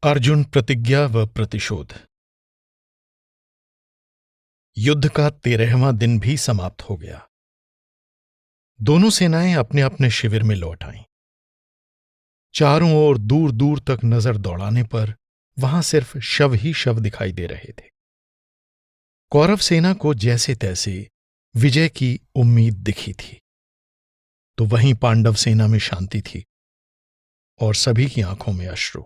अर्जुन प्रतिज्ञा व प्रतिशोध। युद्ध का 13वां दिन भी समाप्त हो गया। दोनों सेनाएं अपने अपने शिविर में लौट आईं। चारों ओर दूर दूर तक नजर दौड़ाने पर वहां सिर्फ शव ही शव दिखाई दे रहे थे। कौरव सेना को जैसे तैसे विजय की उम्मीद दिखी थी, तो वहीं पांडव सेना में शांति थी और सभी की आंखों में अश्रु।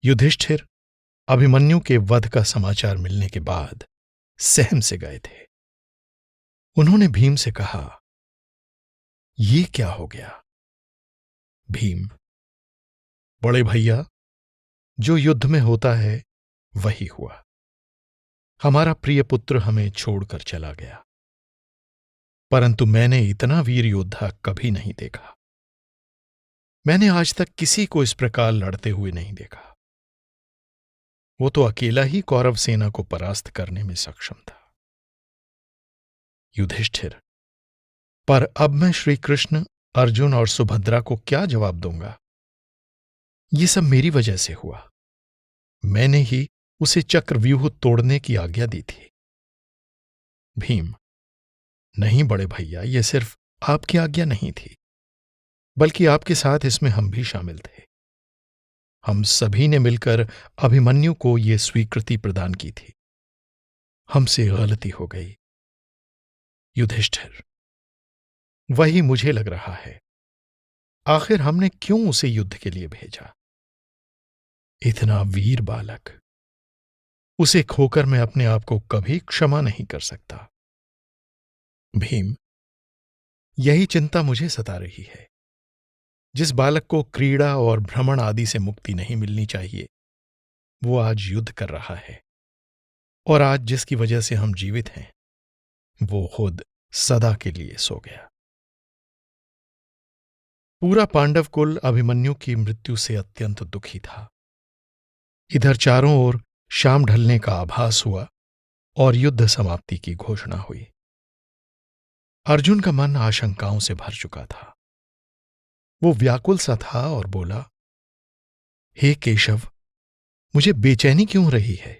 युधिष्ठिर अभिमन्यु के वध का समाचार मिलने के बाद सहम से गए थे। उन्होंने भीम से कहा, ये क्या हो गया? भीम: बड़े भैया, जो युद्ध में होता है वही हुआ। हमारा प्रिय पुत्र हमें छोड़कर चला गया, परंतु मैंने इतना वीर योद्धा कभी नहीं देखा। मैंने आज तक किसी को इस प्रकार लड़ते हुए नहीं देखा। वो तो अकेला ही कौरव सेना को परास्त करने में सक्षम था। युधिष्ठिर: पर अब मैं श्री कृष्ण, अर्जुन और सुभद्रा को क्या जवाब दूंगा? ये सब मेरी वजह से हुआ। मैंने ही उसे चक्रव्यूह तोड़ने की आज्ञा दी थी। भीम: नहीं बड़े भैया, यह सिर्फ आपकी आज्ञा नहीं थी, बल्कि आपके साथ इसमें हम भी शामिल थे। हम सभी ने मिलकर अभिमन्यु को यह स्वीकृति प्रदान की थी। हमसे गलती हो गई। युधिष्ठिर: वही मुझे लग रहा है। आखिर हमने क्यों उसे युद्ध के लिए भेजा? इतना वीर बालक, उसे खोकर मैं अपने आप को कभी क्षमा नहीं कर सकता। भीम: यही चिंता मुझे सता रही है। जिस बालक को क्रीड़ा और भ्रमण आदि से मुक्ति नहीं मिलनी चाहिए, वो आज युद्ध कर रहा है, और आज जिसकी वजह से हम जीवित हैं, वो खुद सदा के लिए सो गया। पूरा पांडव कुल अभिमन्यु की मृत्यु से अत्यंत दुखी था। इधर चारों ओर शाम ढलने का आभास हुआ और युद्ध समाप्ति की घोषणा हुई। अर्जुन का मन आशंकाओं से भर चुका था। वो व्याकुल सा था और बोला, हे केशव, मुझे बेचैनी क्यों रही है?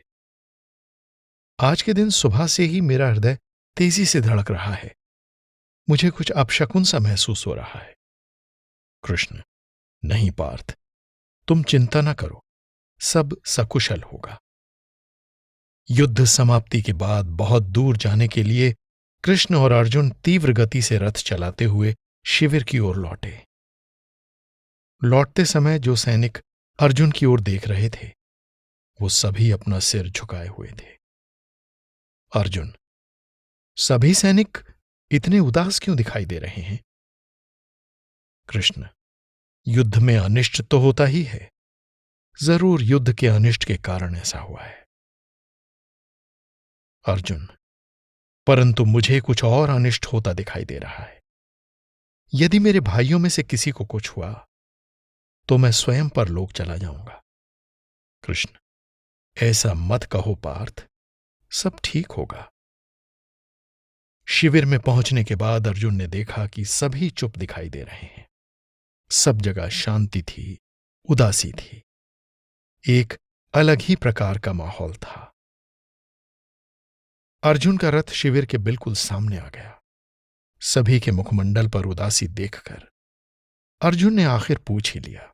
आज के दिन सुबह से ही मेरा हृदय तेजी से धड़क रहा है। मुझे कुछ अपशकुन सा महसूस हो रहा है। कृष्ण: नहीं पार्थ, तुम चिंता न करो, सब सकुशल होगा। युद्ध समाप्ति के बाद बहुत दूर जाने के लिए कृष्ण और अर्जुन तीव्र गति से रथ चलाते हुए शिविर की ओर लौटे। लौटते समय जो सैनिक अर्जुन की ओर देख रहे थे, वो सभी अपना सिर झुकाए हुए थे। अर्जुन: सभी सैनिक इतने उदास क्यों दिखाई दे रहे हैं? कृष्ण: युद्ध में अनिष्ट तो होता ही है। जरूर युद्ध के अनिष्ट के कारण ऐसा हुआ है। अर्जुन: परंतु मुझे कुछ और अनिष्ट होता दिखाई दे रहा है। यदि मेरे भाइयों में से किसी को कुछ हुआ तो मैं स्वयं परलोक चला जाऊंगा। कृष्ण: ऐसा मत कहो पार्थ, सब ठीक होगा। शिविर में पहुंचने के बाद अर्जुन ने देखा कि सभी चुप दिखाई दे रहे हैं। सब जगह शांति थी, उदासी थी। एक अलग ही प्रकार का माहौल था। अर्जुन का रथ शिविर के बिल्कुल सामने आ गया। सभी के मुखमंडल पर उदासी देखकर अर्जुन ने आखिर पूछ ही लिया,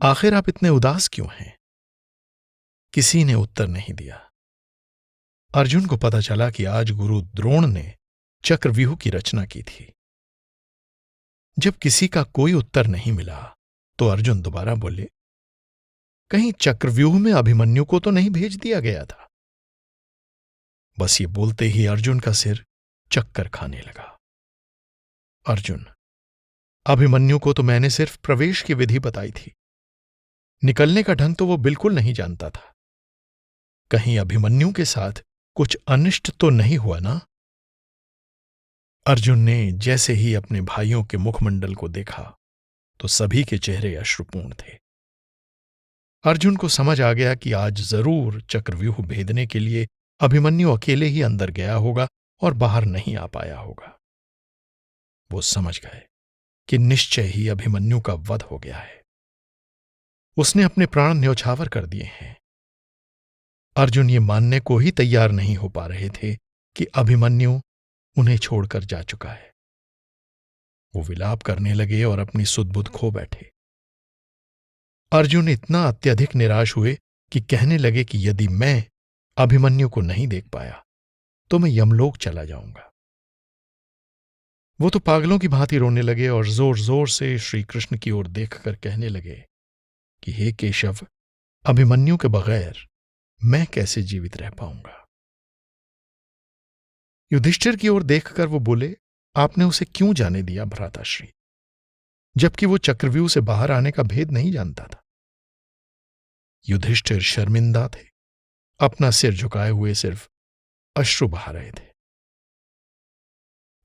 आखिर आप इतने उदास क्यों हैं? किसी ने उत्तर नहीं दिया। अर्जुन को पता चला कि आज गुरु द्रोण ने चक्रव्यूह की रचना की थी। जब किसी का कोई उत्तर नहीं मिला तो अर्जुन दोबारा बोले, कहीं चक्रव्यूह में अभिमन्यु को तो नहीं भेज दिया गया था? बस ये बोलते ही अर्जुन का सिर चक्कर खाने लगा। अर्जुन: अभिमन्यु को तो मैंने सिर्फ प्रवेश की विधि बताई थी। निकलने का ढंग तो वो बिल्कुल नहीं जानता था। कहीं अभिमन्यु के साथ कुछ अनिष्ट तो नहीं हुआ ना? अर्जुन ने जैसे ही अपने भाइयों के मुखमंडल को देखा तो सभी के चेहरे अश्रुपूर्ण थे। अर्जुन को समझ आ गया कि आज जरूर चक्रव्यूह भेदने के लिए अभिमन्यु अकेले ही अंदर गया होगा और बाहर नहीं आ पाया होगा। वो समझ गए कि निश्चय ही अभिमन्यु का वध हो गया है। उसने अपने प्राण न्यौछावर कर दिए हैं। अर्जुन ये मानने को ही तैयार नहीं हो पा रहे थे कि अभिमन्यु उन्हें छोड़कर जा चुका है। वो विलाप करने लगे और अपनी सुध-बुध खो बैठे। अर्जुन इतना अत्यधिक निराश हुए कि कहने लगे कि यदि मैं अभिमन्यु को नहीं देख पाया तो मैं यमलोक चला जाऊंगा। वो तो पागलों की भांति रोने लगे और जोर जोर से श्री कृष्ण की ओर देखकर कहने लगे कि हे केशव, अभिमन्यु के बगैर मैं कैसे जीवित रह पाऊंगा। युधिष्ठिर की ओर देखकर वो बोले, आपने उसे क्यों जाने दिया भ्राताश्री, जबकि वो चक्रव्यूह से बाहर आने का भेद नहीं जानता था। युधिष्ठिर शर्मिंदा थे, अपना सिर झुकाए हुए सिर्फ अश्रु बहा रहे थे।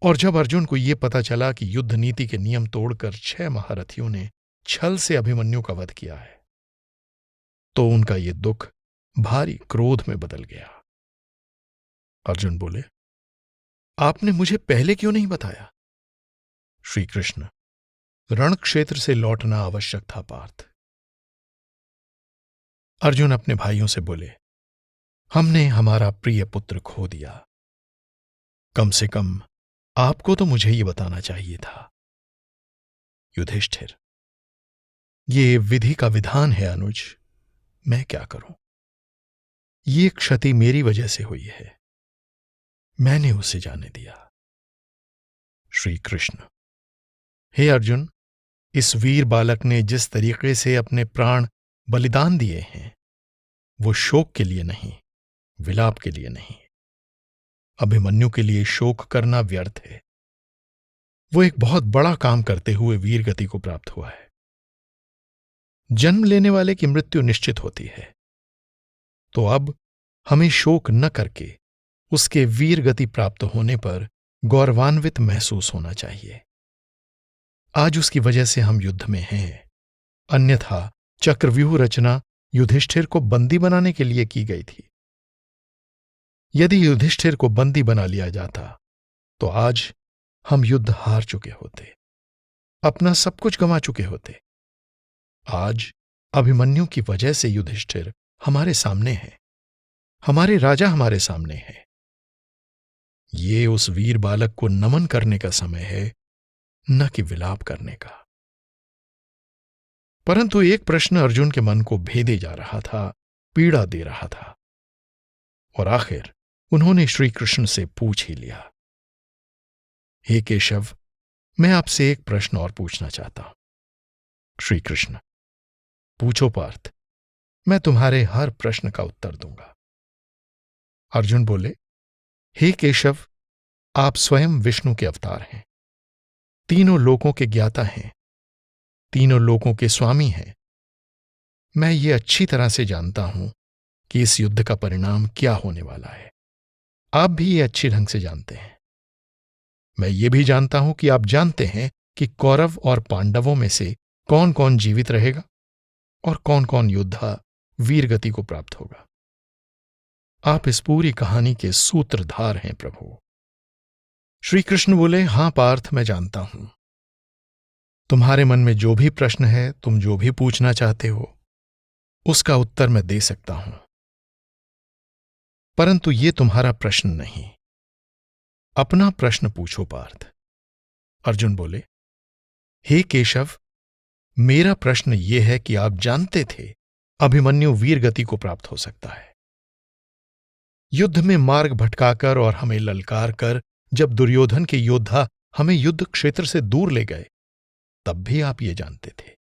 और जब अर्जुन को यह पता चला कि युद्ध नीति के नियम तोड़कर 6 महारथियों ने छल से अभिमन्यु का वध किया है, तो उनका यह दुख भारी क्रोध में बदल गया। अर्जुन बोले, आपने मुझे पहले क्यों नहीं बताया? श्री कृष्ण, रण क्षेत्र से लौटना आवश्यक था पार्थ। अर्जुन अपने भाइयों से बोले, हमने हमारा प्रिय पुत्र खो दिया। कम से कम आपको तो मुझे ये बताना चाहिए था। युधिष्ठिर, ये विधि का विधान है अनुज, मैं क्या करूं? ये क्षति मेरी वजह से हुई है, मैंने उसे जाने दिया। श्री कृष्ण, हे अर्जुन, इस वीर बालक ने जिस तरीके से अपने प्राण बलिदान दिए हैं, वो शोक के लिए नहीं, विलाप के लिए नहीं। अभिमन्यु के लिए शोक करना व्यर्थ है। वो एक बहुत बड़ा काम करते हुए वीर गति को प्राप्त हुआ है। जन्म लेने वाले की मृत्यु निश्चित होती है, तो अब हमें शोक न करके उसके वीर गति प्राप्त होने पर गौरवान्वित महसूस होना चाहिए। आज उसकी वजह से हम युद्ध में हैं, अन्यथा चक्रव्यूह रचना युधिष्ठिर को बंदी बनाने के लिए की गई थी। यदि युधिष्ठिर को बंदी बना लिया जाता तो आज हम युद्ध हार चुके होते, अपना सब कुछ गंवा चुके होते। आज अभिमन्यु की वजह से युधिष्ठिर हमारे सामने है, हमारे राजा हमारे सामने है। ये उस वीर बालक को नमन करने का समय है, न कि विलाप करने का। परंतु एक प्रश्न अर्जुन के मन को भेदे जा रहा था, पीड़ा दे रहा था, और आखिर उन्होंने श्री कृष्ण से पूछ ही लिया। हे केशव, मैं आपसे एक प्रश्न और पूछना चाहता हूं। श्री कृष्ण, पूछो पार्थ, मैं तुम्हारे हर प्रश्न का उत्तर दूंगा। अर्जुन बोले, हे केशव, आप स्वयं विष्णु के अवतार हैं, तीनों लोकों के ज्ञाता हैं, तीनों लोकों के स्वामी हैं। मैं ये अच्छी तरह से जानता हूं कि इस युद्ध का परिणाम क्या होने वाला है। आप भी ये अच्छी ढंग से जानते हैं। मैं ये भी जानता हूं कि आप जानते हैं कि कौरव और पांडवों में से कौन कौन जीवित रहेगा और कौन कौन योद्धा वीरगति को प्राप्त होगा। आप इस पूरी कहानी के सूत्रधार हैं प्रभु। श्री कृष्ण बोले, हां पार्थ, मैं जानता हूं। तुम्हारे मन में जो भी प्रश्न है, तुम जो भी पूछना चाहते हो, उसका उत्तर मैं दे सकता हूं, परंतु ये तुम्हारा प्रश्न नहीं। अपना प्रश्न पूछो पार्थ। अर्जुन बोले, हे केशव, मेरा प्रश्न यह है कि आप जानते थे अभिमन्यु वीरगति को प्राप्त हो सकता है। युद्ध में मार्ग भटकाकर और हमें ललकार कर जब दुर्योधन के योद्धा हमें युद्ध क्षेत्र से दूर ले गए, तब भी आप ये जानते थे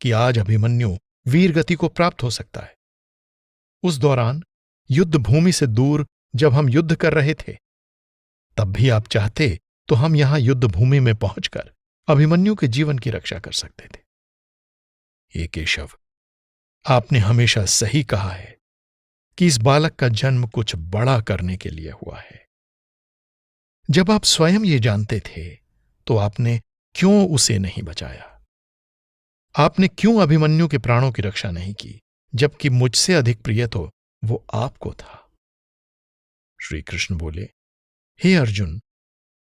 कि आज अभिमन्यु वीरगति को प्राप्त हो सकता है। उस दौरान युद्ध भूमि से दूर जब हम युद्ध कर रहे थे, तब भी आप चाहते तो हम यहां युद्ध भूमि में पहुंचकर अभिमन्यु के जीवन की रक्षा कर सकते थे। हे केशव, आपने हमेशा सही कहा है कि इस बालक का जन्म कुछ बड़ा करने के लिए हुआ है। जब आप स्वयं ये जानते थे, तो आपने क्यों उसे नहीं बचाया? आपने क्यों अभिमन्यु के प्राणों की रक्षा नहीं की, जबकि मुझसे अधिक प्रिय तो वो आपको था? श्री कृष्ण बोले, हे अर्जुन,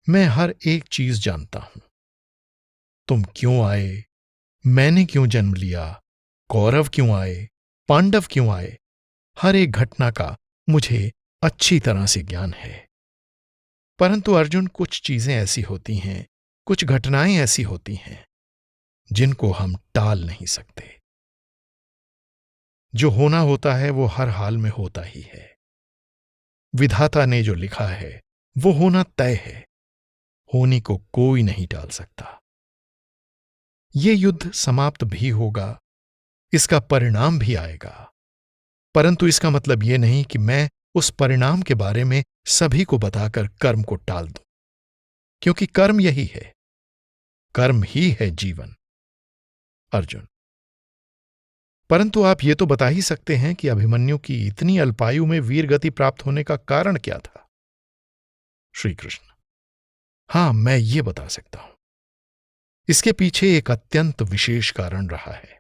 मैं हर एक चीज जानता हूं। तुम क्यों आए, मैंने क्यों जन्म लिया, कौरव क्यों आए, पांडव क्यों आए, हर एक घटना का मुझे अच्छी तरह से ज्ञान है। परंतु अर्जुन, कुछ चीजें ऐसी होती हैं, कुछ घटनाएं ऐसी होती हैं जिनको हम टाल नहीं सकते। जो होना होता है वो हर हाल में होता ही है। विधाता ने जो लिखा है वो होना तय है, होने को कोई नहीं टाल सकता। ये युद्ध समाप्त भी होगा, इसका परिणाम भी आएगा, परंतु इसका मतलब यह नहीं कि मैं उस परिणाम के बारे में सभी को बताकर कर्म को टाल दूं, क्योंकि कर्म यही है, कर्म ही है जीवन। अर्जुन, परंतु आप ये तो बता ही सकते हैं कि अभिमन्यु की इतनी अल्पायु में वीर गति प्राप्त होने का कारण क्या था? श्री कृष्ण, हां, मैं ये बता सकता हूं। इसके पीछे एक अत्यंत विशेष कारण रहा है,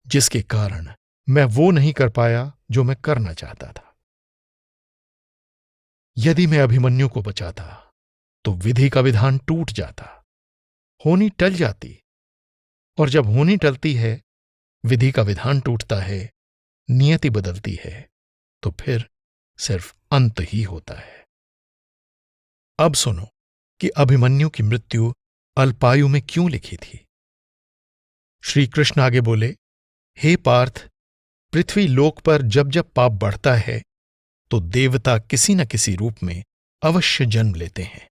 जिसके कारण मैं वो नहीं कर पाया जो मैं करना चाहता था। यदि मैं अभिमन्यु को बचाता तो विधि का विधान टूट जाता, होनी टल जाती, और जब होनी टलती है, विधि का विधान टूटता है, नियति बदलती है, तो फिर सिर्फ अंत ही होता है। अब सुनो कि अभिमन्यु की मृत्यु अल्पायु में क्यों लिखी थी। श्री कृष्ण आगे बोले, हे पार्थ, पृथ्वी लोक पर जब जब पाप बढ़ता है तो देवता किसी न किसी रूप में अवश्य जन्म लेते हैं।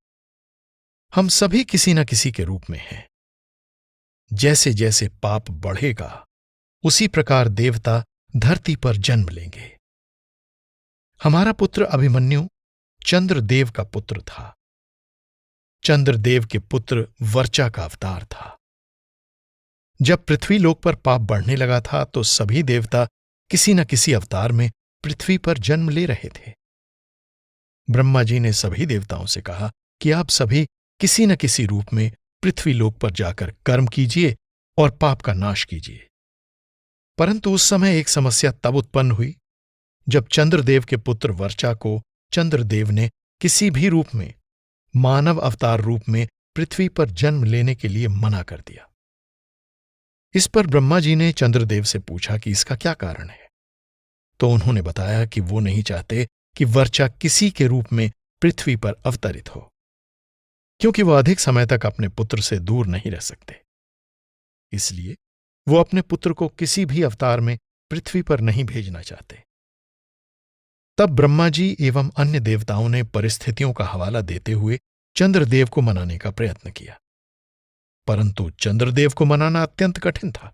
हम सभी किसी न किसी के रूप में हैं। जैसे जैसे पाप बढ़ेगा उसी प्रकार देवता धरती पर जन्म लेंगे। हमारा पुत्र अभिमन्यु चंद्रदेव का पुत्र था। चंद्रदेव के पुत्र वर्चा का अवतार था। जब पृथ्वी लोक पर पाप बढ़ने लगा था तो सभी देवता किसी न किसी अवतार में पृथ्वी पर जन्म ले रहे थे। ब्रह्मा जी ने सभी देवताओं से कहा कि आप सभी किसी न किसी रूप में पृथ्वी लोक पर जाकर कर्म कीजिए और पाप का नाश कीजिए। परंतु उस समय एक समस्या तब उत्पन्न हुई जब चंद्रदेव के पुत्र वर्चा को चंद्रदेव ने किसी भी रूप में, मानव अवतार रूप में पृथ्वी पर जन्म लेने के लिए मना कर दिया। इस पर ब्रह्मा जी ने चंद्रदेव से पूछा कि इसका क्या कारण है। तो उन्होंने बताया कि वो नहीं चाहते कि वर्चा किसी के रूप में पृथ्वी पर अवतरित हो, क्योंकि वह अधिक समय तक अपने पुत्र से दूर नहीं रह सकते। इसलिए वो अपने पुत्र को किसी भी अवतार में पृथ्वी पर नहीं भेजना चाहते। तब ब्रह्मा जी एवं अन्य देवताओं ने परिस्थितियों का हवाला देते हुए चंद्रदेव को मनाने का प्रयत्न किया, परंतु चंद्रदेव को मनाना अत्यंत कठिन था।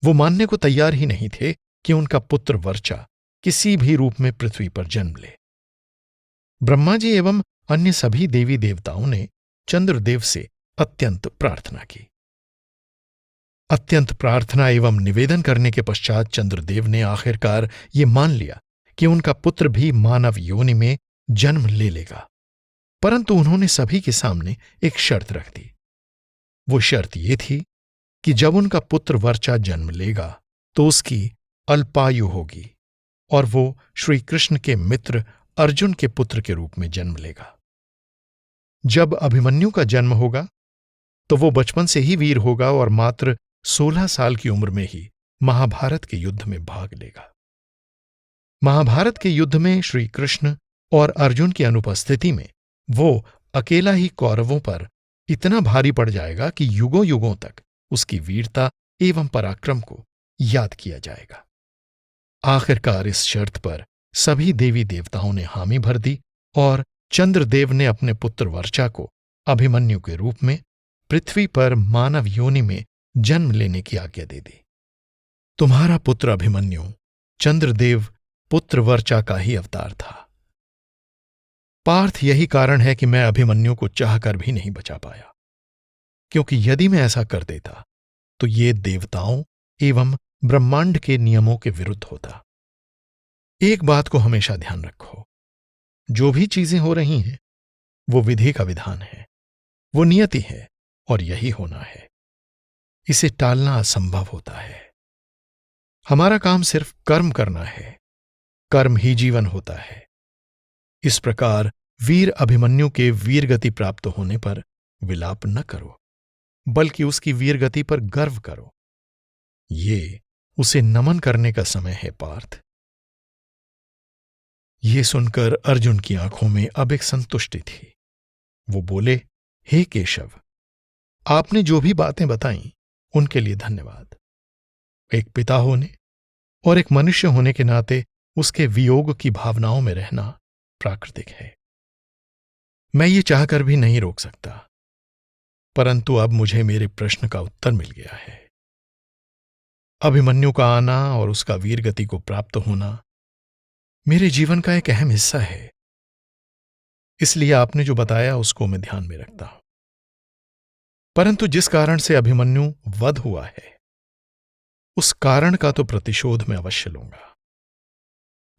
वो मानने को तैयार ही नहीं थे कि उनका पुत्र वर्चा किसी भी रूप में पृथ्वी पर जन्म ले। ब्रह्मा जी एवं अन्य सभी देवी देवताओं ने चंद्रदेव से अत्यंत प्रार्थना की। अत्यंत प्रार्थना एवं निवेदन करने के पश्चात चंद्रदेव ने आखिरकार ये मान लिया कि उनका पुत्र भी मानव योनि में जन्म ले लेगा, परंतु उन्होंने सभी के सामने एक शर्त रख दी। वो शर्त ये थी कि जब उनका पुत्र वर्चा जन्म लेगा तो उसकी अल्पायु होगी और वो श्री कृष्ण के मित्र अर्जुन के पुत्र के रूप में जन्म लेगा। जब अभिमन्यु का जन्म होगा तो वो बचपन से ही वीर होगा और मात्र 16 साल की उम्र में ही महाभारत के युद्ध में भाग लेगा। महाभारत के युद्ध में श्री कृष्ण और अर्जुन की अनुपस्थिति में वो अकेला ही कौरवों पर इतना भारी पड़ जाएगा कि युगों युगों तक उसकी वीरता एवं पराक्रम को याद किया जाएगा। आखिरकार इस शर्त पर सभी देवी देवताओं ने हामी भर दी और चंद्रदेव ने अपने पुत्र वर्चा को अभिमन्यु के रूप में पृथ्वी पर मानव योनि में जन्म लेने की आज्ञा दे दी। तुम्हारा पुत्र अभिमन्यु चंद्रदेव पुत्र वर्चा का ही अवतार था। पार्थ, यही कारण है कि मैं अभिमन्यु को चाहकर भी नहीं बचा पाया, क्योंकि यदि मैं ऐसा कर देता तो ये देवताओं एवं ब्रह्मांड के नियमों के विरुद्ध होता। एक बात को हमेशा ध्यान रखो, जो भी चीजें हो रही हैं वो विधि का विधान है, वो नियति है और यही होना है। इसे टालना असंभव होता है। हमारा काम सिर्फ कर्म करना है, कर्म ही जीवन होता है। इस प्रकार वीर अभिमन्यु के वीरगति प्राप्त होने पर विलाप न करो, बल्कि उसकी वीरगति पर गर्व करो। ये उसे नमन करने का समय है पार्थ। ये सुनकर अर्जुन की आंखों में अब एक संतुष्टि थी। वो बोले, हे केशव, आपने जो भी बातें बताई उनके लिए धन्यवाद। एक पिता होने और एक मनुष्य होने के नाते उसके वियोग की भावनाओं में रहना प्राकृतिक है। मैं ये चाहकर भी नहीं रोक सकता, परंतु अब मुझे मेरे प्रश्न का उत्तर मिल गया है। अभिमन्यु का आना और उसका वीर गति को प्राप्त होना मेरे जीवन का एक अहम हिस्सा है, इसलिए आपने जो बताया उसको मैं ध्यान में रखता हूं। परंतु जिस कारण से अभिमन्यु वध हुआ है, उस कारण का तो प्रतिशोध मैं अवश्य लूंगा।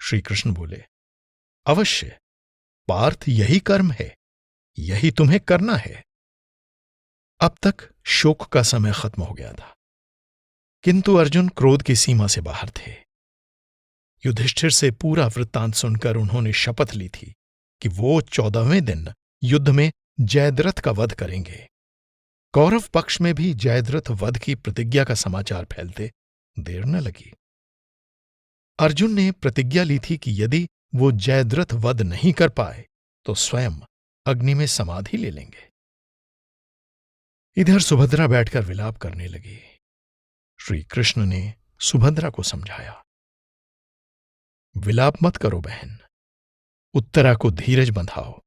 श्री कृष्ण बोले, अवश्य पार्थ, यही कर्म है, यही तुम्हें करना है। अब तक शोक का समय खत्म हो गया था, किंतु अर्जुन क्रोध की सीमा से बाहर थे। युधिष्ठिर से पूरा वृत्तांत सुनकर उन्होंने शपथ ली थी कि वो 14वें दिन युद्ध में जयद्रथ का वध करेंगे। कौरव पक्ष में भी जयद्रथ वध की प्रतिज्ञा का समाचार फैलते देर न लगी। अर्जुन ने प्रतिज्ञा ली थी कि यदि वो जयद्रथ वध नहीं कर पाए तो स्वयं अग्नि में समाधि ले लेंगे। इधर सुभद्रा बैठकर विलाप करने लगी। श्री कृष्ण ने सुभद्रा को समझाया, विलाप मत करो बहन, उत्तरा को धीरज बंधाओ।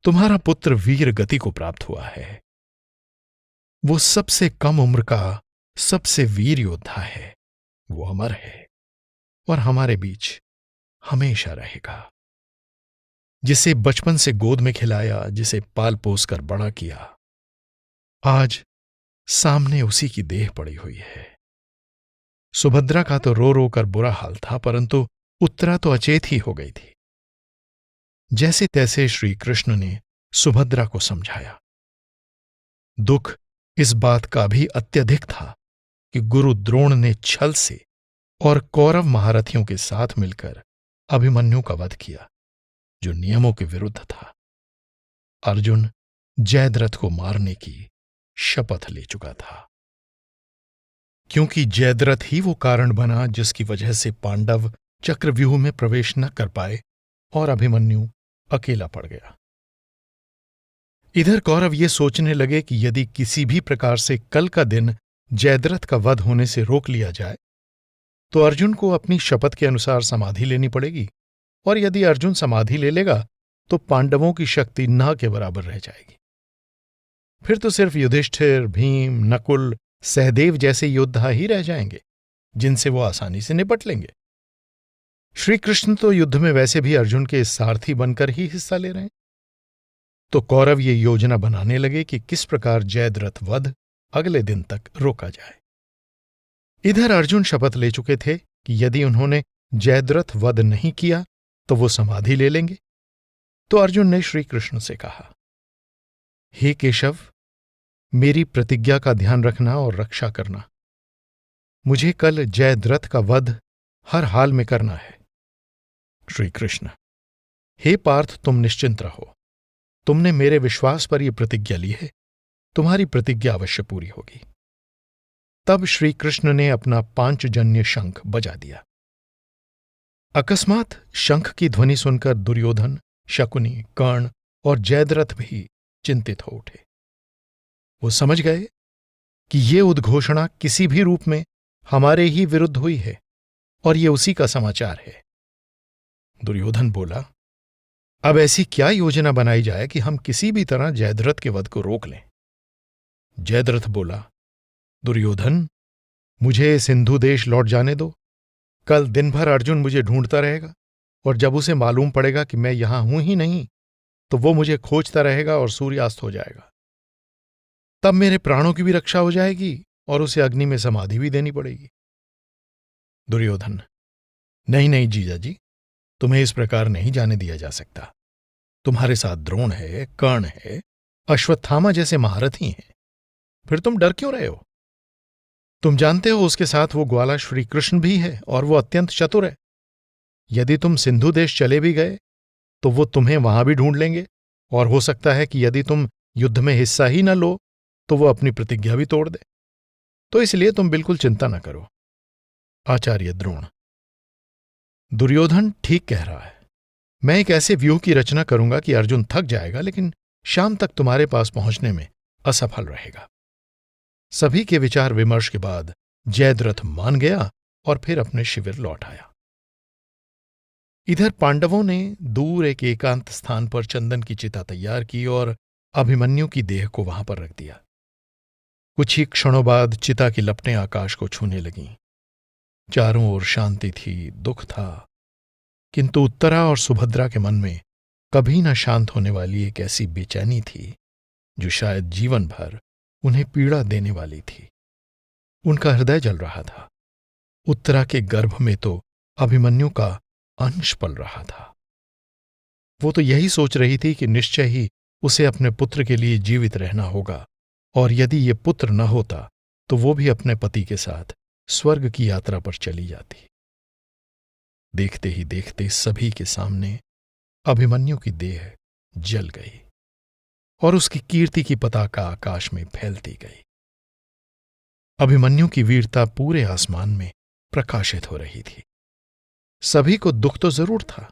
तुम्हारा पुत्र वीर गति को प्राप्त हुआ है। वो सबसे कम उम्र का सबसे वीर योद्धा है। वो अमर है और हमारे बीच हमेशा रहेगा। जिसे बचपन से गोद में खिलाया, जिसे पाल पोस कर बड़ा किया, आज सामने उसी की देह पड़ी हुई है। सुभद्रा का तो रो रो कर बुरा हाल था, परंतु उत्तरा तो अचेत ही हो गई थी। जैसे तैसे श्री कृष्ण ने सुभद्रा को समझाया। दुख इस बात का भी अत्यधिक था कि गुरु द्रोण ने छल से और कौरव महारथियों के साथ मिलकर अभिमन्यु का वध किया, जो नियमों के विरुद्ध था। अर्जुन जयद्रथ को मारने की शपथ ले चुका था, क्योंकि जयद्रथ ही वो कारण बना जिसकी वजह से पांडव चक्रव्यूह में प्रवेश न कर पाए और अभिमन्यु अकेला पड़ गया। इधर कौरव ये सोचने लगे कि यदि किसी भी प्रकार से कल का दिन जयद्रथ का वध होने से रोक लिया जाए तो अर्जुन को अपनी शपथ के अनुसार समाधि लेनी पड़ेगी, और यदि अर्जुन समाधि ले लेगा तो पांडवों की शक्ति न के बराबर रह जाएगी। फिर तो सिर्फ युधिष्ठिर, भीम, नकुल, सहदेव जैसे योद्धा ही रह जाएंगे, जिनसे वो आसानी से निपट लेंगे। श्री कृष्ण तो युद्ध में वैसे भी अर्जुन के सारथी बनकर ही हिस्सा ले रहे हैं। तो कौरव ये योजना बनाने लगे कि किस प्रकार जयद्रथ वध अगले दिन तक रोका जाए। इधर अर्जुन शपथ ले चुके थे कि यदि उन्होंने जयद्रथ वध नहीं किया तो वो समाधि ले लेंगे। तो अर्जुन ने श्री कृष्ण से कहा, हे केशव, मेरी प्रतिज्ञा का ध्यान रखना और रक्षा करना। मुझे कल जयद्रथ का वध हर हाल में करना है। श्री कृष्ण, हे पार्थ, तुम निश्चिंत रहो। तुमने मेरे विश्वास पर यह प्रतिज्ञा ली है, तुम्हारी प्रतिज्ञा अवश्य पूरी होगी। तब श्री कृष्ण ने अपना पांचजन्य शंख बजा दिया। अकस्मात शंख की ध्वनि सुनकर दुर्योधन, शकुनी, कर्ण और जयद्रथ भी चिंतित हो उठे। वो समझ गए कि ये उद्घोषणा किसी भी रूप में हमारे ही विरुद्ध हुई है और ये उसी का समाचार है। दुर्योधन बोला, अब ऐसी क्या योजना बनाई जाए कि हम किसी भी तरह जयद्रथ के वध को रोक लें। जयद्रथ बोला, दुर्योधन, मुझे सिंधु देश लौट जाने दो। कल दिन भर अर्जुन मुझे ढूंढता रहेगा, और जब उसे मालूम पड़ेगा कि मैं यहां हूं ही नहीं तो वो मुझे खोजता रहेगा और सूर्यास्त हो जाएगा। तब मेरे प्राणों की भी रक्षा हो जाएगी और उसे अग्नि में समाधि भी देनी पड़ेगी। दुर्योधन, नहीं नहीं जीजा जी, तुम्हें इस प्रकार नहीं जाने दिया जा सकता। तुम्हारे साथ द्रोण है, कर्ण है, अश्वत्थामा जैसे महारथी हैं, फिर तुम डर क्यों रहे हो? तुम जानते हो उसके साथ वो ग्वाला श्री कृष्ण भी है और वो अत्यंत चतुर है। यदि तुम सिंधु देश चले भी गए तो वो तुम्हें वहां भी ढूंढ लेंगे, और हो सकता है कि यदि तुम युद्ध में हिस्सा ही न लो तो वो अपनी प्रतिज्ञा भी तोड़ दे। तो इसलिए तुम बिल्कुल चिंता न करो। आचार्य द्रोण। दुर्योधन ठीक कह रहा है। मैं एक ऐसे व्यूह की रचना करूंगा कि अर्जुन थक जाएगा लेकिन शाम तक तुम्हारे पास पहुंचने में असफल रहेगा। सभी के विचार विमर्श के बाद जयद्रथ मान गया और फिर अपने शिविर लौट आया। इधर पांडवों ने दूर एक एकांत स्थान पर चंदन की चिता तैयार की और अभिमन्यु की देह को वहां पर रख दिया। कुछ ही क्षणों बाद चिता की लपटें आकाश को छूने लगीं। चारों ओर शांति थी, दुख था, किंतु उत्तरा और सुभद्रा के मन में कभी न शांत होने वाली एक ऐसी बेचैनी थी जो शायद जीवन भर उन्हें पीड़ा देने वाली थी। उनका हृदय जल रहा था। उत्तरा के गर्भ में तो अभिमन्यु का अंश पल रहा था। वो तो यही सोच रही थी कि निश्चय ही उसे अपने पुत्र के लिए जीवित रहना होगा, और यदि ये पुत्र न होता तो वो भी अपने पति के साथ स्वर्ग की यात्रा पर चली जाती। देखते ही देखते सभी के सामने अभिमन्यु की देह जल गई और उसकी कीर्ति की पताका आकाश में फैलती गई। अभिमन्यु की वीरता पूरे आसमान में प्रकाशित हो रही थी। सभी को दुख तो जरूर था,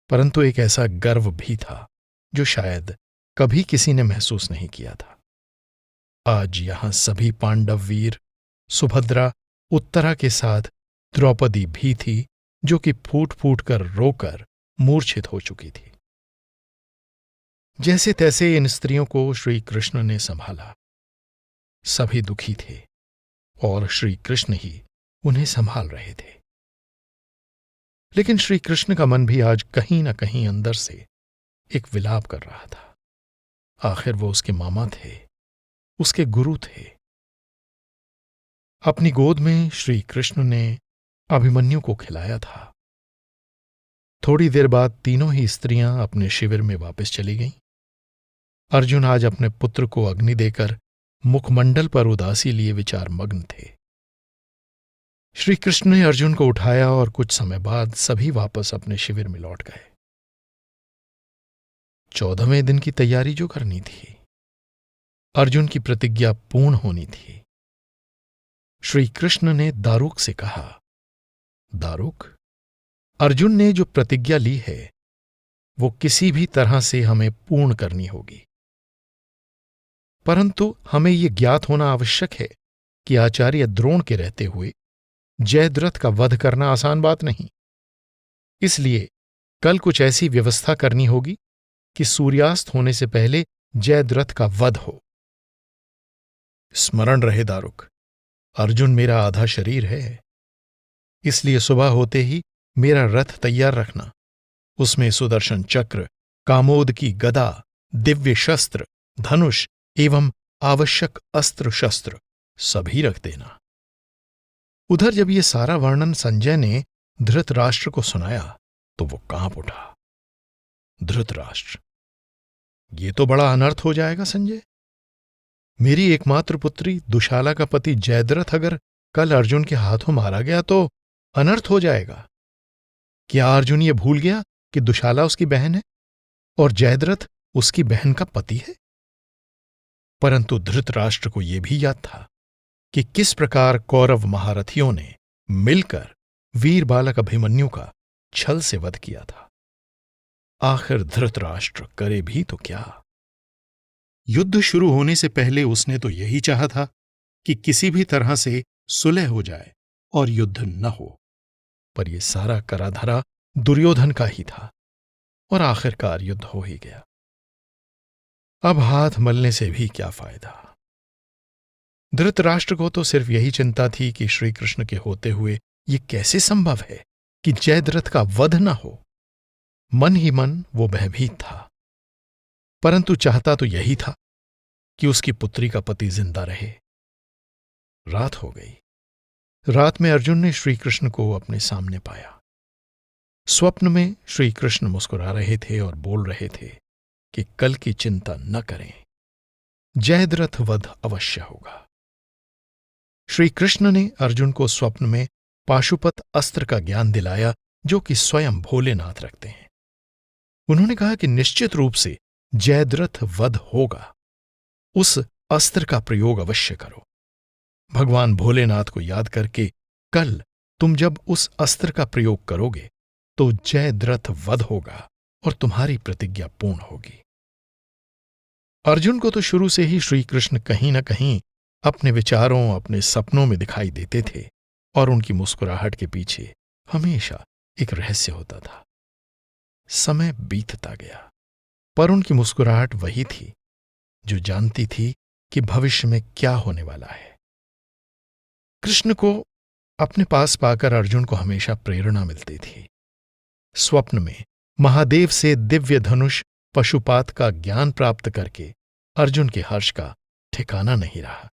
परंतु एक ऐसा गर्व भी था जो शायद कभी किसी ने महसूस नहीं किया था। आज यहां सभी पांडव वीर, सुभद्रा, उत्तरा के साथ द्रौपदी भी थी, जो कि फूट फूट कर रोकर मूर्छित हो चुकी थी। जैसे तैसे इन स्त्रियों को श्री कृष्ण ने संभाला। सभी दुखी थे और श्री कृष्ण ही उन्हें संभाल रहे थे। लेकिन श्री कृष्ण का मन भी आज कहीं न कहीं अंदर से एक विलाप कर रहा था। आखिर वो उसके मामा थे, उसके गुरु थे। अपनी गोद में श्री कृष्ण ने अभिमन्यु को खिलाया था। थोड़ी देर बाद तीनों ही स्त्रियां अपने शिविर में वापस चली गईं। अर्जुन आज अपने पुत्र को अग्नि देकर मुखमंडल पर उदासी लिए विचार मग्न थे। श्री कृष्ण ने अर्जुन को उठाया और कुछ समय बाद सभी वापस अपने शिविर में लौट गए। 14वें दिन की तैयारी जो करनी थी, अर्जुन की प्रतिज्ञा पूर्ण होनी थी। श्री कृष्ण ने दारुक से कहा, दारुक, अर्जुन ने जो प्रतिज्ञा ली है वो किसी भी तरह से हमें पूर्ण करनी होगी, परंतु हमें यह ज्ञात होना आवश्यक है कि आचार्य द्रोण के रहते हुए जयद्रथ का वध करना आसान बात नहीं। इसलिए कल कुछ ऐसी व्यवस्था करनी होगी कि सूर्यास्त होने से पहले जयद्रथ का वध हो। स्मरण रहे दारुक, अर्जुन मेरा आधा शरीर है, इसलिए सुबह होते ही मेरा रथ तैयार रखना। उसमें सुदर्शन चक्र, कामोद की गदा, दिव्य शस्त्र, धनुष एवं आवश्यक अस्त्र शस्त्र सभी रख देना। उधर जब ये सारा वर्णन संजय ने धृतराष्ट्र को सुनाया तो वो कांप उठा। धृतराष्ट्र, ये तो बड़ा अनर्थ हो जाएगा संजय। मेरी एकमात्र पुत्री दुशाला का पति जयद्रथ अगर कल अर्जुन के हाथों मारा गया तो अनर्थ हो जाएगा। क्या अर्जुन ये भूल गया कि दुशाला उसकी बहन है और जयद्रथ उसकी बहन का पति है? परंतु धृतराष्ट्र को यह भी याद था कि किस प्रकार कौरव महारथियों ने मिलकर वीर बालक अभिमन्यु का छल से वध किया था। आखिर धृतराष्ट्र करे भी तो क्या? युद्ध शुरू होने से पहले उसने तो यही चाहा था कि किसी भी तरह से सुलह हो जाए और युद्ध न हो, पर यह सारा कराधरा दुर्योधन का ही था और आखिरकार युद्ध हो ही गया। अब हाथ मलने से भी क्या फायदा। धृतराष्ट्र को तो सिर्फ यही चिंता थी कि श्री कृष्ण के होते हुए यह कैसे संभव है कि जयद्रथ का वध न हो। मन ही मन वो भयभीत था, परंतु चाहता तो यही था कि उसकी पुत्री का पति जिंदा रहे। रात हो गई। रात में अर्जुन ने श्री कृष्ण को अपने सामने पाया। स्वप्न में श्री कृष्ण मुस्कुरा रहे थे और बोल रहे थे कि कल की चिंता न करें, जयद्रथ वध अवश्य होगा। श्री कृष्ण ने अर्जुन को स्वप्न में पाशुपत अस्त्र का ज्ञान दिलाया जो कि स्वयं भोलेनाथ रखते हैं। उन्होंने कहा कि निश्चित रूप से जयद्रथ वध होगा, उस अस्त्र का प्रयोग अवश्य करो। भगवान भोलेनाथ को याद करके कल तुम जब उस अस्त्र का प्रयोग करोगे तो जयद्रथ वध होगा और तुम्हारी प्रतिज्ञा पूर्ण होगी। अर्जुन को तो शुरू से ही श्री कृष्ण कहीं न कहीं अपने विचारों, अपने सपनों में दिखाई देते थे और उनकी मुस्कुराहट के पीछे हमेशा एक रहस्य होता था। समय बीतता गया, पर उनकी मुस्कुराहट वही थी जो जानती थी कि भविष्य में क्या होने वाला है। कृष्ण को अपने पास पाकर अर्जुन को हमेशा प्रेरणा मिलती थी। स्वप्न में महादेव से दिव्य धनुष पशुपात का ज्ञान प्राप्त करके अर्जुन के हर्ष का ठिकाना नहीं रहा।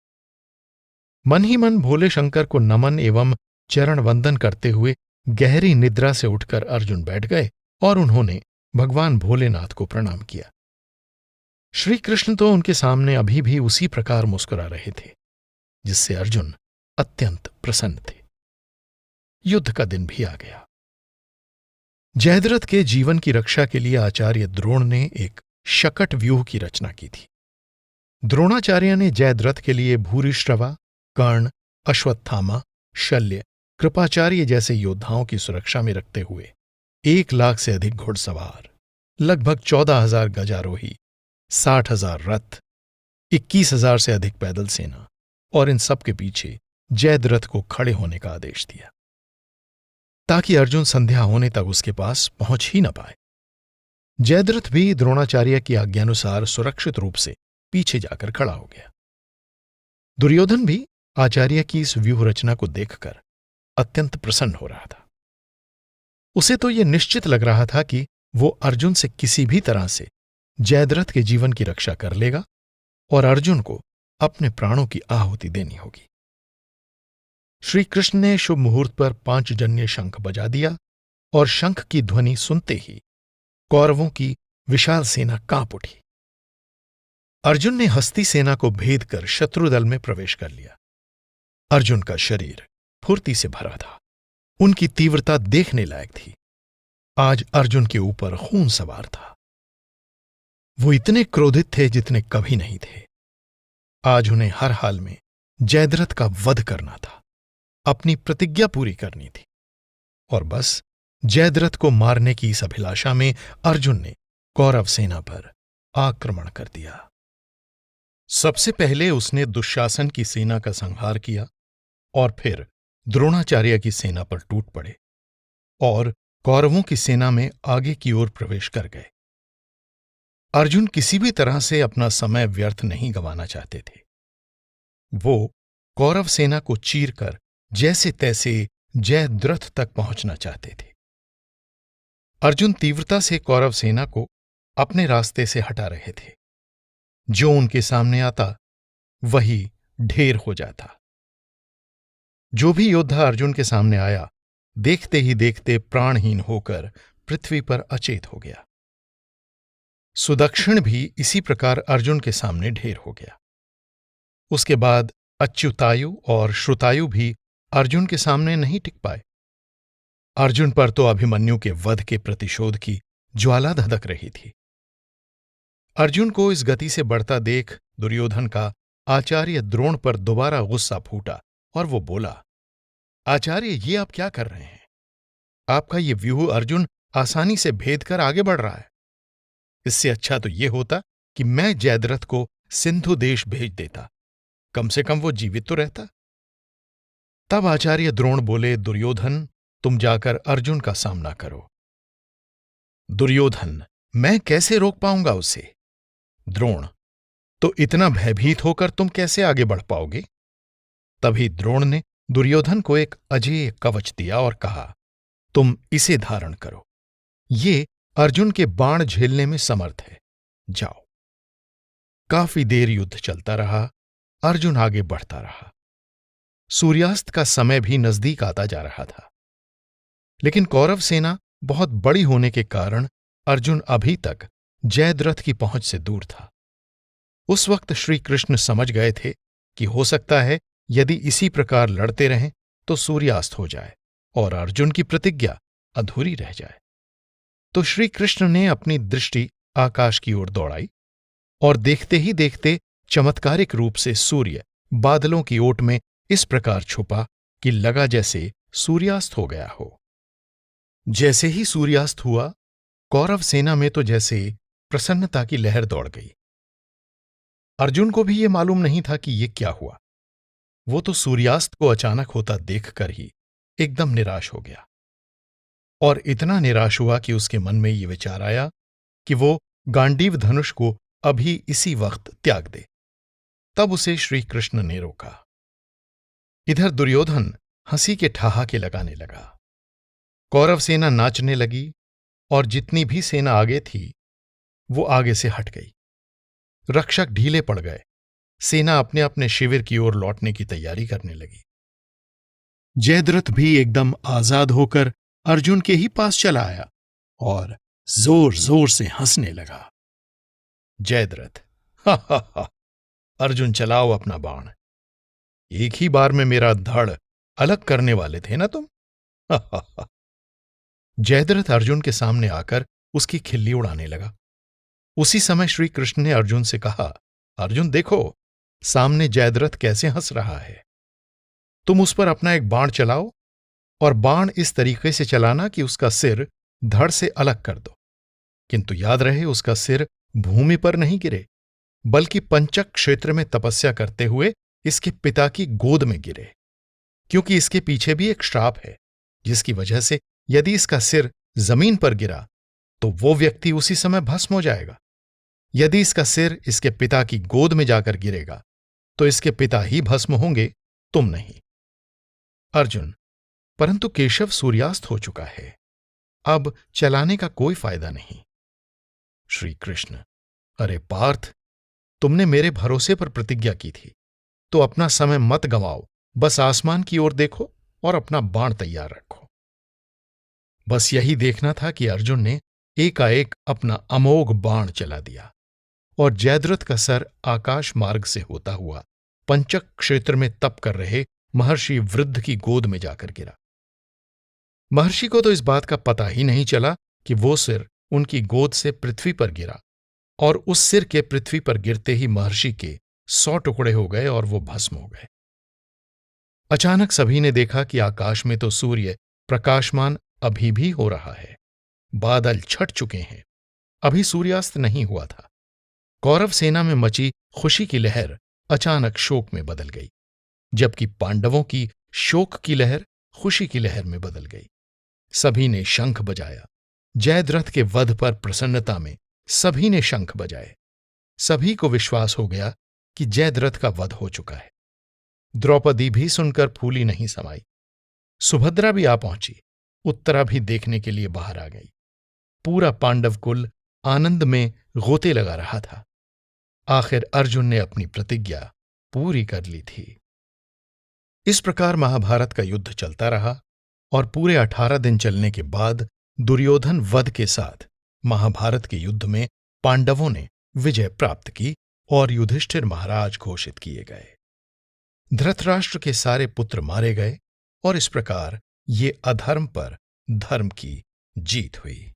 मन ही मन भोले शंकर को नमन एवं चरण वंदन करते हुए गहरी निद्रा से उठकर अर्जुन बैठ गए और उन्होंने भगवान भोलेनाथ को प्रणाम किया। श्री कृष्ण तो उनके सामने अभी भी उसी प्रकार मुस्कुरा रहे थे, जिससे अर्जुन अत्यंत प्रसन्न थे। युद्ध का दिन भी आ गया। जयद्रथ के जीवन की रक्षा के लिए आचार्य द्रोण ने एक शकट व्यूह की रचना की थी। द्रोणाचार्य ने जयद्रथ के लिए भूरिश्रवा, कर्ण, अश्वत्थामा, शल्य, कृपाचार्य जैसे योद्धाओं की सुरक्षा में रखते हुए 1 लाख से अधिक घुड़सवार, लगभग 14,000 गजारोही, 60,000 रथ, 21,000 से अधिक पैदल सेना और इन सब के पीछे जयद्रथ को खड़े होने का आदेश दिया, ताकि अर्जुन संध्या होने तक उसके पास पहुंच ही न पाए। जयद्रथ भी द्रोणाचार्य की आज्ञानुसार सुरक्षित रूप से पीछे जाकर खड़ा हो गया। दुर्योधन भी आचार्य की इस व्यूह रचना को देखकर अत्यंत प्रसन्न हो रहा था। उसे तो यह निश्चित लग रहा था कि वो अर्जुन से किसी भी तरह से जयद्रथ के जीवन की रक्षा कर लेगा और अर्जुन को अपने प्राणों की आहुति देनी होगी। श्री कृष्ण ने शुभ मुहूर्त पर 5 जन्य शंख बजा दिया और शंख की ध्वनि सुनते ही कौरवों की विशाल सेना कांप उठी। अर्जुन ने हस्ती सेना को भेद कर शत्रुदल में प्रवेश कर लिया। अर्जुन का शरीर फुर्ती से भरा था। उनकी तीव्रता देखने लायक थी। आज अर्जुन के ऊपर खून सवार था। वो इतने क्रोधित थे जितने कभी नहीं थे। आज उन्हें हर हाल में जयद्रथ का वध करना था, अपनी प्रतिज्ञा पूरी करनी थी। और बस जयद्रथ को मारने की इस अभिलाषा में अर्जुन ने कौरव सेना पर आक्रमण कर दिया। सबसे पहले उसने दुशासन की सेना का संहार किया और फिर द्रोणाचार्य की सेना पर टूट पड़े और कौरवों की सेना में आगे की ओर प्रवेश कर गए। अर्जुन किसी भी तरह से अपना समय व्यर्थ नहीं गंवाना चाहते थे। वो कौरव सेना को चीरकर जैसे तैसे जयद्रथ तक पहुंचना चाहते थे। अर्जुन तीव्रता से कौरव सेना को अपने रास्ते से हटा रहे थे। जो उनके सामने आता वही ढेर हो जाता। जो भी योद्धा अर्जुन के सामने आया, देखते ही देखते प्राणहीन होकर पृथ्वी पर अचेत हो गया। सुदक्षिण भी इसी प्रकार अर्जुन के सामने ढेर हो गया। उसके बाद अच्युतायु और श्रुतायु भी अर्जुन के सामने नहीं टिक पाए। अर्जुन पर तो अभिमन्यु के वध के प्रतिशोध की ज्वाला धधक रही थी। अर्जुन को इस गति से बढ़ता देख दुर्योधन का आचार्य द्रोण पर दोबारा गुस्सा फूटा और वो बोला, आचार्य, ये आप क्या कर रहे हैं? आपका ये व्यूह अर्जुन आसानी से भेद कर आगे बढ़ रहा है। इससे अच्छा तो ये होता कि मैं जयद्रथ को सिंधु देश भेज देता, कम से कम वो जीवित तो रहता। तब आचार्य द्रोण बोले, दुर्योधन, तुम जाकर अर्जुन का सामना करो। दुर्योधन, मैं कैसे रोक पाऊंगा उसे? द्रोण, तो इतना भयभीत होकर तुम कैसे आगे बढ़ पाओगे? तभी द्रोण ने दुर्योधन को एक अजेय कवच दिया और कहा, तुम इसे धारण करो। ये अर्जुन के बाण झेलने में समर्थ है। जाओ। काफी देर युद्ध चलता रहा। अर्जुन आगे बढ़ता रहा। सूर्यास्त का समय भी नजदीक आता जा रहा था, लेकिन कौरव सेना बहुत बड़ी होने के कारण अर्जुन अभी तक जयद्रथ की पहुंच से दूर था। उस वक्त श्री कृष्ण समझ गए थे कि हो सकता है यदि इसी प्रकार लड़ते रहें तो सूर्यास्त हो जाए और अर्जुन की प्रतिज्ञा अधूरी रह जाए। तो श्री कृष्ण ने अपनी दृष्टि आकाश की ओर दौड़ाई और देखते ही देखते चमत्कारिक रूप से सूर्य बादलों की ओट में इस प्रकार छुपा कि लगा जैसे सूर्यास्त हो गया हो। जैसे ही सूर्यास्त हुआ, कौरव सेना में तो जैसे प्रसन्नता की लहर दौड़ गई। अर्जुन को भी यह मालूम नहीं था कि यह क्या हुआ। वो तो सूर्यास्त को अचानक होता देखकर ही एकदम निराश हो गया, और इतना निराश हुआ कि उसके मन में ये विचार आया कि वो गांडीव धनुष को अभी इसी वक्त त्याग दे। तब उसे श्री कृष्ण ने रोका। इधर दुर्योधन हंसी के ठहाके लगाने लगा। कौरव सेना नाचने लगी, और जितनी भी सेना आगे थी वो आगे से हट गई। रक्षक ढीले पड़ गए। सेना अपने अपने शिविर की ओर लौटने की तैयारी करने लगी। जयद्रथ भी एकदम आजाद होकर अर्जुन के ही पास चला आया और जोर जोर से हंसने लगा। जयद्रथ, हा हा हा, अर्जुन चलाओ अपना बाण। एक ही बार में मेरा धड़ अलग करने वाले थे ना तुम। हा हा हा। जयद्रथ अर्जुन के सामने आकर उसकी खिल्ली उड़ाने लगा। उसी समय श्री कृष्ण ने अर्जुन से कहा, अर्जुन देखो, सामने जयद्रथ कैसे हंस रहा है। तुम उस पर अपना एक बाण चलाओ, और बाण इस तरीके से चलाना कि उसका सिर धड़ से अलग कर दो, किंतु याद रहे उसका सिर भूमि पर नहीं गिरे, बल्कि पंचक क्षेत्र में तपस्या करते हुए इसके पिता की गोद में गिरे, क्योंकि इसके पीछे भी एक श्राप है, जिसकी वजह से यदि इसका सिर जमीन पर गिरा तो वो व्यक्ति उसी समय भस्म हो जाएगा। यदि इसका सिर इसके पिता की गोद में जाकर गिरेगा तो इसके पिता ही भस्म होंगे, तुम नहीं। अर्जुन, परंतु केशव सूर्यास्त हो चुका है, अब चलाने का कोई फायदा नहीं। श्री कृष्ण, अरे पार्थ, तुमने मेरे भरोसे पर प्रतिज्ञा की थी, तो अपना समय मत गंवाओ, बस आसमान की ओर देखो और अपना बाण तैयार रखो। बस यही देखना था कि अर्जुन ने एकाएक अपना अमोघ बाण चला दिया, और जयद्रथ का सर आकाश मार्ग से होता हुआ पंचक क्षेत्र में तप कर रहे महर्षि वृद्ध की गोद में जाकर गिरा। महर्षि को तो इस बात का पता ही नहीं चला कि वो सिर उनकी गोद से पृथ्वी पर गिरा, और उस सिर के पृथ्वी पर गिरते ही महर्षि के 100 टुकड़े हो गए और वो भस्म हो गए। अचानक सभी ने देखा कि आकाश में तो सूर्य प्रकाशमान अभी भी हो रहा है, बादल छट चुके हैं, अभी सूर्यास्त नहीं हुआ था। कौरव सेना में मची खुशी की लहर अचानक शोक में बदल गई, जबकि पांडवों की शोक की लहर खुशी की लहर में बदल गई। सभी ने शंख बजाया। जयद्रथ के वध पर प्रसन्नता में सभी ने शंख बजाए। सभी को विश्वास हो गया कि जयद्रथ का वध हो चुका है। द्रौपदी भी सुनकर फूली नहीं समाई। सुभद्रा भी आ पहुंची। उत्तरा भी देखने के लिए बाहर आ गई। पूरा पांडव कुल आनंद में गोते लगा रहा था। आखिर अर्जुन ने अपनी प्रतिज्ञा पूरी कर ली थी। इस प्रकार महाभारत का युद्ध चलता रहा, और पूरे 18 दिन चलने के बाद दुर्योधन वध के साथ महाभारत के युद्ध में पांडवों ने विजय प्राप्त की और युधिष्ठिर महाराज घोषित किए गए। धृतराष्ट्र के सारे पुत्र मारे गए, और इस प्रकार ये अधर्म पर धर्म की जीत हुई।